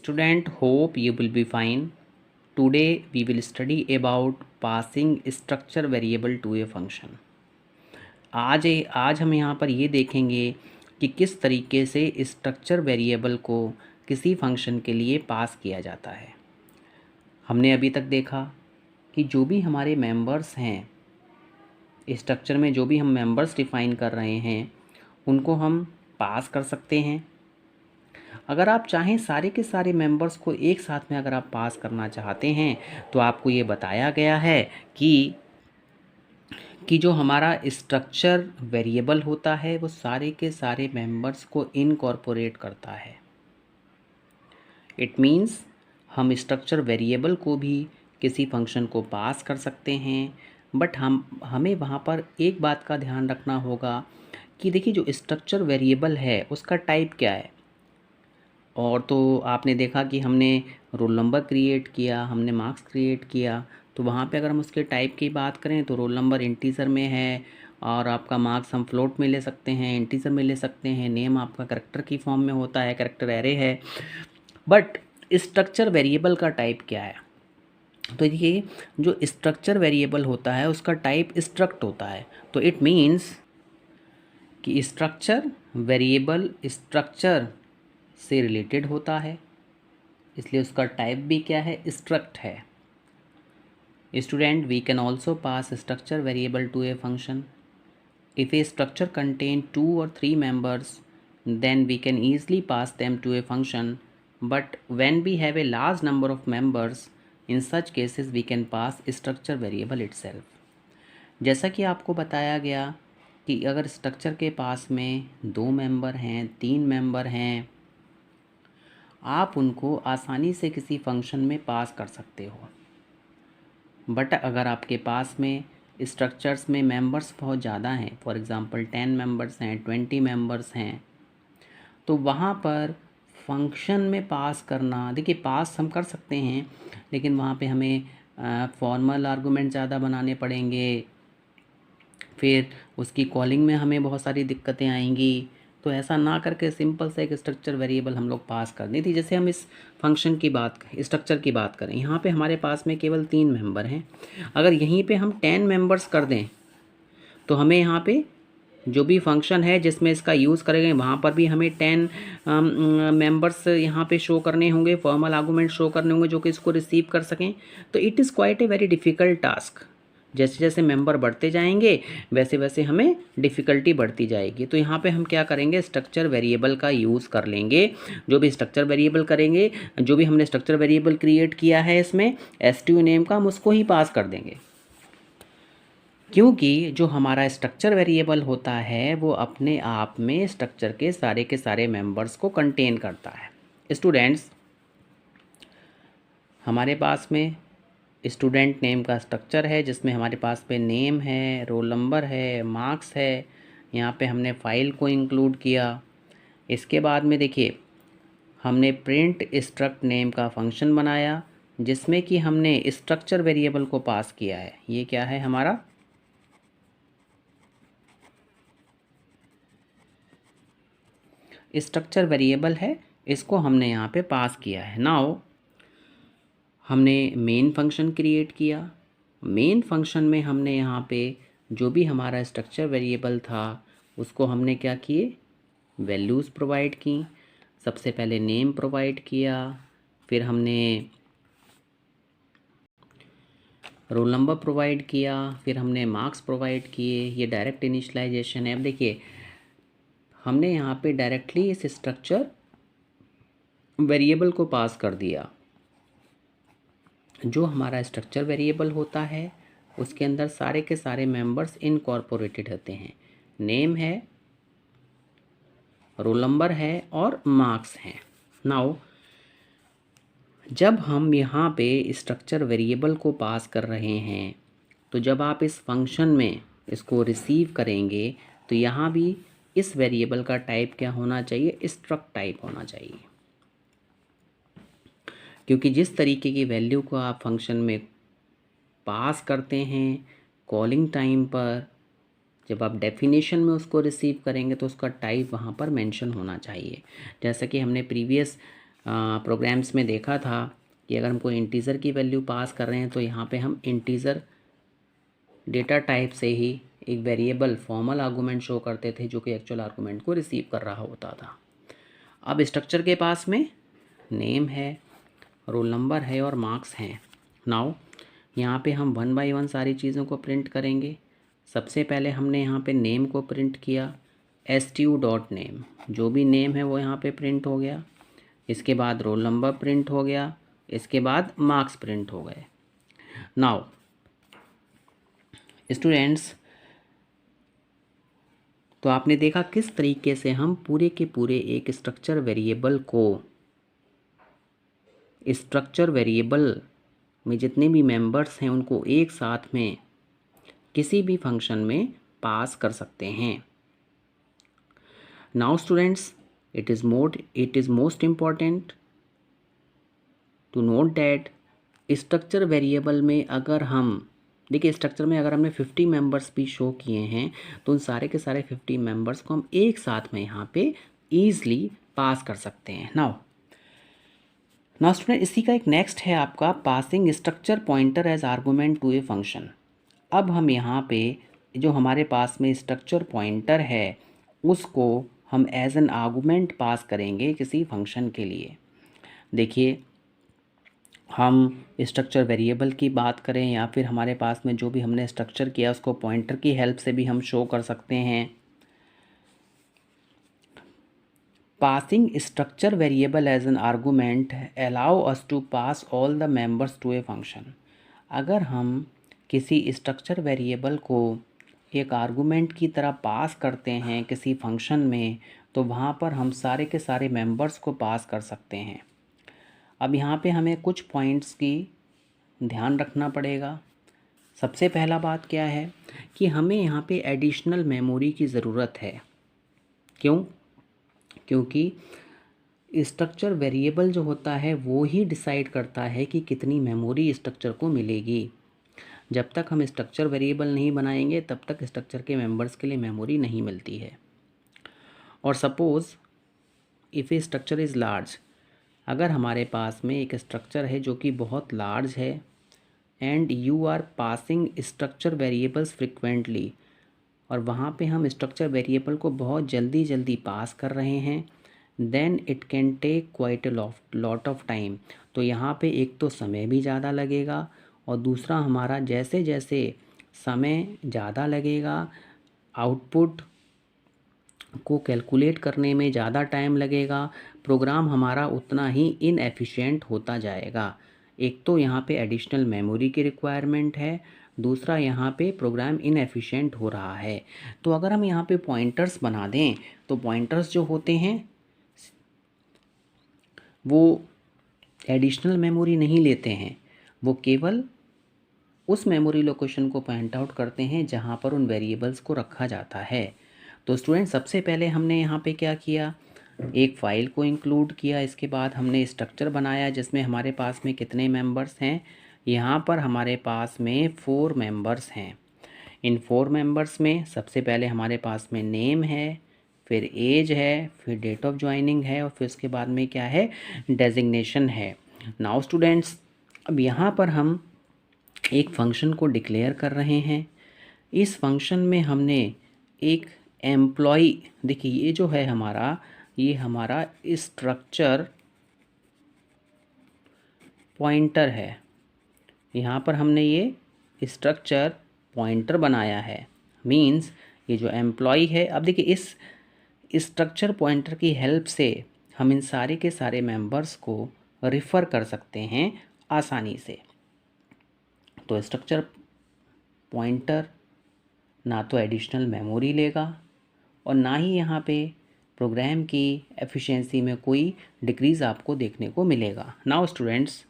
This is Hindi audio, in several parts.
Student, hope you will be fine. Today we will study about passing structure variable to a function. आज हम यहाँ पर ये देखेंगे कि किस तरीके से स्ट्रक्चर वेरिएबल को किसी फंक्शन के लिए पास किया जाता है। हमने अभी तक देखा कि जो भी हमारे मेंबर्स हैं स्ट्रक्चर में, जो भी हम मेंबर्स डिफ़ाइन कर रहे हैं उनको हम पास कर सकते हैं। अगर आप चाहें सारे के सारे मेंबर्स को एक साथ में अगर आप पास करना चाहते हैं तो आपको ये बताया गया है कि जो हमारा स्ट्रक्चर वेरिएबल होता है वो सारे के सारे मेंबर्स को इनकॉर्पोरेट करता है। इट मीन्स हम स्ट्रक्चर वेरिएबल को भी किसी फंक्शन को पास कर सकते हैं, बट हमें वहाँ पर एक बात का ध्यान रखना होगा कि देखिए जो स्ट्रक्चर वेरिएबल है उसका टाइप क्या है। और तो आपने देखा कि हमने रोल नंबर क्रिएट किया, हमने मार्क्स क्रिएट किया, तो वहाँ पे अगर हम उसके टाइप की बात करें तो रोल नंबर इंटीजर में है और आपका मार्क्स हम फ्लोट में ले सकते हैं, इंटीजर में ले सकते हैं, नेम आपका कैरेक्टर की फॉर्म में होता है, कैरेक्टर एरे है। बट स्ट्रक्चर वेरिएबल का टाइप क्या है? तो ये जो स्ट्रक्चर वेरिएबल होता है उसका टाइप स्ट्रक्ट होता है। तो इट मीन्स कि स्ट्रक्चर वेरिएबल स्ट्रक्चर से रिलेटेड होता है, इसलिए उसका टाइप भी क्या है? स्ट्रक्ट है। Student, we can also pass structure variable to a function if a structure contain 2 or 3 members, then we can easily pass them to a function, but when we have a large number of members, in such cases we can pass structure variable itself। जैसा कि आपको बताया गया कि अगर स्ट्रक्चर के पास में 2 मेंबर हैं, 3 मेंबर हैं, आप उनको आसानी से किसी फंक्शन में पास कर सकते हो। बट अगर आपके पास में स्ट्रक्चर्स में मेंबर्स बहुत ज़्यादा हैं, फॉर एग्ज़ाम्पल 10 मेंबर्स हैं, 20 मेंबर्स हैं, तो वहाँ पर फंक्शन में पास करना, देखिए पास हम कर सकते हैं लेकिन वहाँ पे हमें फॉर्मल आर्गूमेंट ज़्यादा बनाने पड़ेंगे, फिर उसकी कॉलिंग में हमें बहुत सारी दिक्कतें आएंगी। तो ऐसा ना करके सिंपल से एक स्ट्रक्चर वेरिएबल हम लोग पास कर दी थी। जैसे हम इस फंक्शन की बात स्ट्रक्चर की बात करें, यहाँ पे हमारे पास में केवल 3 मेंबर हैं। अगर यहीं पे हम 10 मेंबर्स कर दें तो हमें यहाँ पे जो भी फंक्शन है जिसमें इसका यूज़ करेंगे वहाँ पर भी हमें 10 मेंबर्स यहाँ पे शो करने होंगे, फॉर्मल आर्गूमेंट शो करने होंगे जो कि इसको रिसीव कर सकें। तो it is quite a very difficult task. जैसे जैसे मेंबर बढ़ते जाएंगे वैसे वैसे हमें डिफ़िकल्टी बढ़ती जाएगी। तो यहाँ पे हम क्या करेंगे? स्ट्रक्चर वेरिएबल का यूज़ कर लेंगे। जो भी स्ट्रक्चर वेरिएबल करेंगे, जो भी हमने स्ट्रक्चर वेरिएबल क्रिएट किया है इसमें stu नेम का, हम उसको ही पास कर देंगे, क्योंकि जो हमारा स्ट्रक्चर वेरिएबल होता है वो अपने आप में स्ट्रक्चर के सारे मेंबर्स को कंटेन करता है। स्टूडेंट्स, हमारे पास में स्टूडेंट नेम का स्ट्रक्चर है जिसमें हमारे पास पे नेम है, रोल नंबर है, मार्क्स है, यहाँ पे हमने फ़ाइल को इंक्लूड किया। इसके बाद में देखिए हमने प्रिंट स्ट्रक्ट नेम का फंक्शन बनाया जिसमें कि हमने स्ट्रक्चर वेरिएबल को पास किया है। ये क्या है? हमारा स्ट्रक्चर वेरिएबल है, इसको हमने यहाँ पे पास किया है। नाउ हमने मेन फंक्शन क्रिएट किया। मेन फंक्शन में हमने यहाँ पे जो भी हमारा स्ट्रक्चर वेरिएबल था उसको हमने क्या किए? वैल्यूज़ प्रोवाइड की। सबसे पहले नेम प्रोवाइड किया, फिर हमने रोल नंबर प्रोवाइड किया, फिर हमने मार्क्स प्रोवाइड किए। ये डायरेक्ट इनिशियलाइजेशन है। अब देखिए हमने यहाँ पे डायरेक्टली इस स्ट्रक्चर वेरिएबल को पास कर दिया। जो हमारा स्ट्रक्चर वेरिएबल होता है उसके अंदर सारे के सारे मेंबर्स इनकॉर्पोरेटेड होते हैं। नेम है, रोल नंबर है और मार्क्स हैं। नाउ जब हम यहाँ पे स्ट्रक्चर वेरिएबल को पास कर रहे हैं तो जब आप इस फंक्शन में इसको रिसीव करेंगे तो यहाँ भी इस वेरिएबल का टाइप क्या होना चाहिए? स्ट्रक्ट टाइप होना चाहिए, क्योंकि जिस तरीके की वैल्यू को आप फंक्शन में पास करते हैं कॉलिंग टाइम पर, जब आप डेफिनेशन में उसको रिसीव करेंगे तो उसका टाइप वहाँ पर मेंशन होना चाहिए। जैसा कि हमने प्रीवियस प्रोग्राम्स में देखा था कि अगर हमको इंटीजर की वैल्यू पास कर रहे हैं तो यहाँ पे हम इंटीजर डेटा टाइप से ही एक वेरिएबल फॉर्मल आर्गूमेंट शो करते थे जो कि एक्चुअल आर्गूमेंट को रिसीव कर रहा होता था। अब स्ट्रक्चर के पास में नेम है, रोल नंबर है और मार्क्स हैं। नाउ यहाँ पे हम वन बाय वन सारी चीज़ों को प्रिंट करेंगे। सबसे पहले हमने यहाँ पे नेम को प्रिंट किया, stu.name, जो भी नेम है वो यहाँ पे प्रिंट हो गया। इसके बाद रोल नंबर प्रिंट हो गया, इसके बाद मार्क्स प्रिंट हो गए। नाउ स्टूडेंट्स, तो आपने देखा किस तरीके से हम पूरे के पूरे एक स्ट्रक्चर वेरिएबल में जितने भी मेंबर्स हैं उनको एक साथ में किसी भी फंक्शन में पास कर सकते हैं। Now students, it is most important to note that structure variable में अगर हम देखिए, स्ट्रक्चर में अगर हमने 50 मेंबर्स भी शो किए हैं तो उन सारे के सारे 50 मेंबर्स को हम एक साथ में यहाँ पे ईज़िली पास कर सकते हैं। नाउ स्टूडेंट, इसी का एक नेक्स्ट है आपका passing structure pointer as argument to a function. अब हम यहाँ पे जो हमारे पास में स्ट्रक्चर पॉइंटर है उसको हम एज एन आर्गूमेंट पास करेंगे किसी फंक्शन के लिए। देखिए, हम स्ट्रक्चर वेरिएबल की बात करें या फिर हमारे पास में जो भी हमने स्ट्रक्चर किया उसको पॉइंटर की हेल्प से भी हम शो कर सकते हैं। Passing structure variable as an argument allow us to pass all the members to a function। अगर हम किसी स्ट्रक्चर वेरिएबल को एक आर्गूमेंट की तरह पास करते हैं किसी फंक्शन में तो वहाँ पर हम सारे के सारे मेंबर्स को पास कर सकते हैं। अब यहाँ पे हमें कुछ पॉइंट्स की ध्यान रखना पड़ेगा। सबसे पहला बात क्या है कि हमें यहाँ पे एडिशनल मेमोरी की ज़रूरत है। क्यों? क्योंकि स्ट्रक्चर वेरिएबल जो होता है वो ही डिसाइड करता है कि कितनी मेमोरी स्ट्रक्चर को मिलेगी। जब तक हम स्ट्रक्चर वेरिएबल नहीं बनाएंगे तब तक स्ट्रक्चर के मेंबर्स के लिए मेमोरी नहीं मिलती है। और suppose if a structure is large, अगर हमारे पास में एक स्ट्रक्चर है जो कि बहुत लार्ज है and you are passing structure variables frequently, और वहाँ पे हम स्ट्रक्चर वेरिएबल को बहुत जल्दी पास कर रहे हैं, then it can take quite a lot of time. तो यहाँ पे एक तो समय भी ज़्यादा लगेगा और दूसरा हमारा जैसे जैसे समय ज़्यादा लगेगा आउटपुट को कैलकुलेट करने में ज़्यादा टाइम लगेगा, प्रोग्राम हमारा उतना ही इनएफिशिएंट होता जाएगा। एक तो यहाँ पे एडिशनल मेमोरी की रिक्वायरमेंट है, दूसरा यहाँ पे प्रोग्राम इनएफिशिएंट हो रहा है। तो अगर हम यहाँ पे पॉइंटर्स बना दें तो पॉइंटर्स जो होते हैं वो एडिशनल मेमोरी नहीं लेते हैं, वो केवल उस मेमोरी लोकेशन को पॉइंट आउट करते हैं जहाँ पर उन वेरिएबल्स को रखा जाता है। तो स्टूडेंट, सबसे पहले हमने यहाँ पे क्या किया, एक फ़ाइल को इंक्लूड किया। इसके बाद हमने स्ट्रक्चर बनाया जिसमें हमारे पास में कितने मेंबर्स हैं। यहाँ पर हमारे पास में 4 मेंबर्स हैं। इन 4 मेंबर्स में सबसे पहले हमारे पास में नेम है, फिर एज है, फिर डेट ऑफ ज्वाइनिंग है और फिर उसके बाद में क्या है, डेजिग्नेशन है। नाउ स्टूडेंट्स, अब यहाँ पर हम एक फंक्शन को डिक्लेयर कर रहे हैं। इस फंक्शन में हमने एक एम्प्लॉय, देखिए ये जो है ये हमारा स्ट्रक्चर पॉइंटर है। यहाँ पर हमने ये स्ट्रक्चर पॉइंटर बनाया है, मींस ये जो एम्प्लॉय है। अब देखिए, इस स्ट्रक्चर पॉइंटर की हेल्प से हम इन सारे के सारे मेंबर्स को रिफ़र कर सकते हैं आसानी से। तो स्ट्रक्चर पॉइंटर ना तो एडिशनल मेमोरी लेगा और ना ही यहाँ पे प्रोग्राम की एफिशिएंसी में कोई डिक्रीज़ आपको देखने को मिलेगा। नाउ स्टूडेंट्स,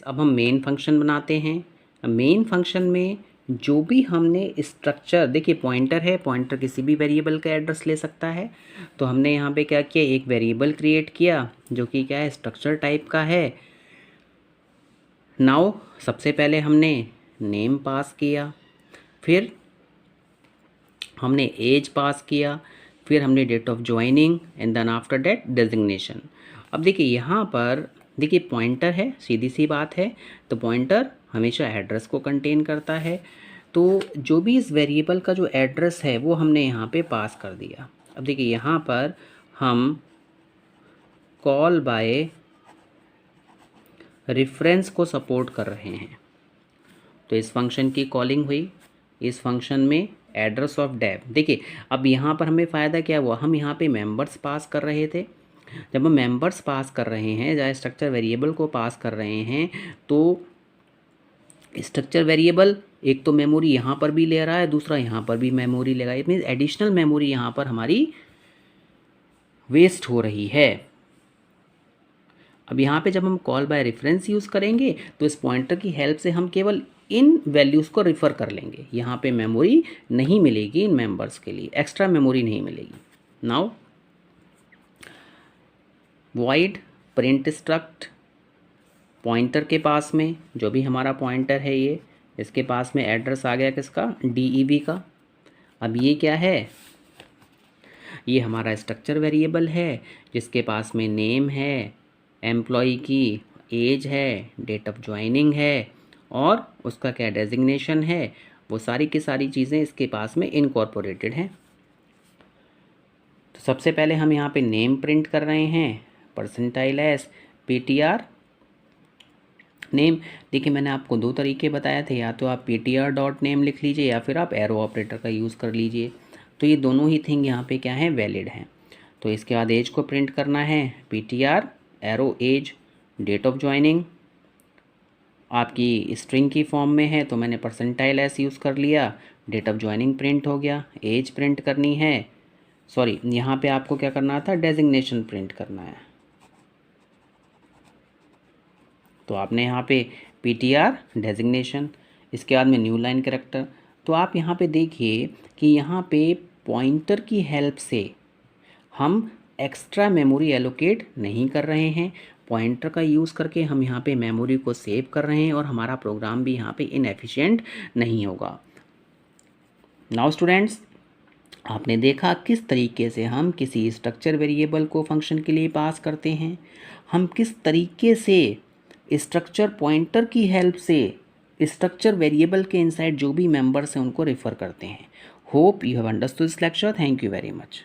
अब हम मेन फंक्शन बनाते हैं। मेन फंक्शन में जो भी हमने स्ट्रक्चर, देखिए पॉइंटर है, पॉइंटर किसी भी वेरिएबल का एड्रेस ले सकता है। तो हमने यहाँ पे क्या किया, एक वेरिएबल क्रिएट किया जो कि क्या है, स्ट्रक्चर टाइप का है। नाउ सबसे पहले हमने नेम पास किया, फिर हमने एज पास किया, फिर हमने date of joining and then after that designation. अब देखिए यहाँ पर देखिए पॉइंटर है, सीधी सी बात है, तो पॉइंटर हमेशा एड्रेस को कंटेन करता है। तो जो भी इस वेरिएबल का जो एड्रेस है वो हमने यहाँ पे पास कर दिया। अब देखिए यहाँ पर हम कॉल बाय रेफरेंस को सपोर्ट कर रहे हैं, तो इस फंक्शन की कॉलिंग हुई। इस फंक्शन में एड्रेस ऑफ डेप, देखिए अब यहाँ पर हमें फ़ायदा क्या हुआ, हम यहाँ पे मेंबर्स पास कर रहे थे। जब हम मेंबर्स पास कर रहे हैं या स्ट्रक्चर वेरिएबल को पास कर रहे हैं, तो स्ट्रक्चर वेरिएबल एक तो मेमोरी यहाँ पर भी ले रहा है, दूसरा यहाँ पर भी मेमोरी लेगा। इट मीन्स एडिशनल मेमोरी यहाँ पर हमारी वेस्ट हो रही है। अब यहाँ पे जब हम कॉल बाय रेफरेंस यूज़ करेंगे तो इस पॉइंटर की हेल्प से हम केवल इन वैल्यूज़ को रिफ़र कर लेंगे। यहाँ पे मेमोरी नहीं मिलेगी इन मेंबर्स के लिए, एक्स्ट्रा मेमोरी नहीं मिलेगी। Now void print struct, pointer के पास में जो भी हमारा पॉइंटर है ये, इसके पास में एड्रेस आ गया किसका, DEV का। अब ये क्या है, ये हमारा स्ट्रक्चर वेरिएबल है जिसके पास में नेम है, एम्प्लॉय की एज है, डेट ऑफ ज्वाइनिंग है और उसका क्या डेजिग्नेशन है, वो सारी की सारी चीज़ें इसके पास में इनकॉर्पोरेटेड हैं। तो सबसे पहले हम यहाँ पे नेम प्रिंट कर रहे हैं, %s PTR नेम। देखिए मैंने आपको दो तरीके बताए थे, या तो आप PTR.name लिख लीजिए या फिर आप एरो ऑपरेटर का यूज़ कर लीजिए। तो ये दोनों ही थिंग यहाँ पे क्या है, वैलिड हैं। तो इसके बाद एज को प्रिंट करना है, PTR arrow age, date of joining आपकी स्ट्रिंग की फॉर्म में है तो मैंने %s यूज़ कर लिया, डेट ऑफ ज्वाइनिंग प्रिंट हो गया। एज प्रिंट करनी है, सॉरी यहाँ पे आपको क्या करना था, डेजिग्नेशन प्रिंट करना है, तो आपने यहाँ पे PTR डेजिग्नेशन। इसके बाद में न्यू लाइन कैरेक्टर। तो आप यहाँ पे देखिए कि यहाँ पे पॉइंटर की हेल्प से हम एक्स्ट्रा मेमोरी एलोकेट नहीं कर रहे हैं, पॉइंटर का यूज़ करके हम यहाँ पे मेमोरी को सेव कर रहे हैं और हमारा प्रोग्राम भी यहाँ पे इनएफिशिएंट नहीं होगा। नाउ स्टूडेंट्स, आपने देखा किस तरीके से हम किसी स्ट्रक्चर वेरिएबल को फंक्शन के लिए पास करते हैं, हम किस तरीके से स्ट्रक्चर पॉइंटर की हेल्प से स्ट्रक्चर वेरिएबल के इनसाइड जो भी मेंबर्स हैं उनको रेफ़र करते हैं। Hope you have understood this lecture. Thank you very much.